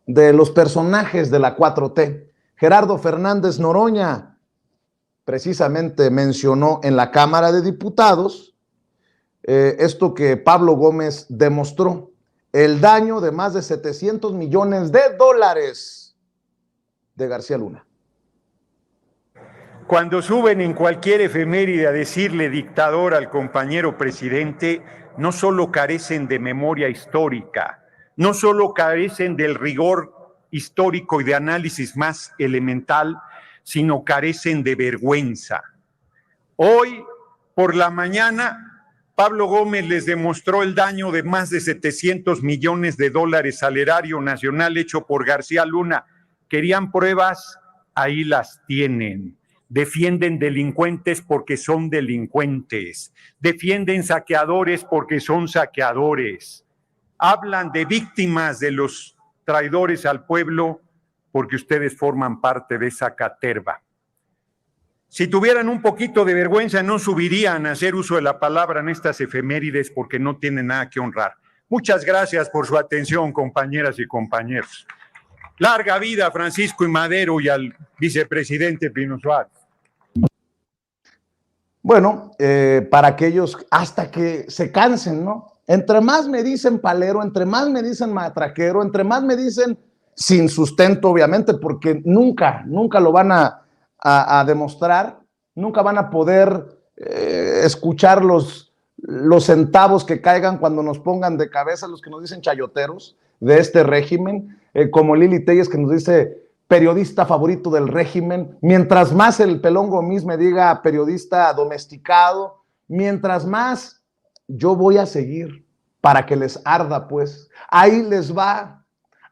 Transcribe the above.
de los personajes de la 4T. Gerardo Fernández Noroña precisamente mencionó en la Cámara de Diputados esto que Pablo Gómez demostró, el daño de más de 700 millones de dólares de García Luna. Cuando suben en cualquier efeméride a decirle dictador al compañero presidente, no solo carecen de memoria histórica, no solo carecen del rigor histórico y de análisis más elemental, sino carecen de vergüenza. Hoy, por la mañana, Pablo Gómez les demostró el daño de más de 700 millones de dólares al erario nacional hecho por García Luna. ¿Querían pruebas? Ahí las tienen. Defienden delincuentes porque son delincuentes. Defienden saqueadores porque son saqueadores. Hablan de víctimas de los traidores al pueblo porque ustedes forman parte de esa caterva. Si tuvieran un poquito de vergüenza, no subirían a hacer uso de la palabra en estas efemérides porque no tienen nada que honrar. Muchas gracias por su atención, compañeras y compañeros. Larga vida a Francisco I. Madero y al vicepresidente Pino Suárez. Bueno, para aquellos, hasta que se cansen, ¿no? Entre más me dicen palero, entre más me dicen matraquero, entre más me dicen sin sustento, obviamente, porque nunca lo van a demostrar, nunca van a poder escuchar los centavos que caigan cuando nos pongan de cabeza los que nos dicen chayoteros de este régimen, como Lili Telles, que nos dice periodista favorito del régimen. Mientras más el Pelón Gomis me diga periodista domesticado, mientras más yo voy a seguir para que les arda, pues. Ahí les va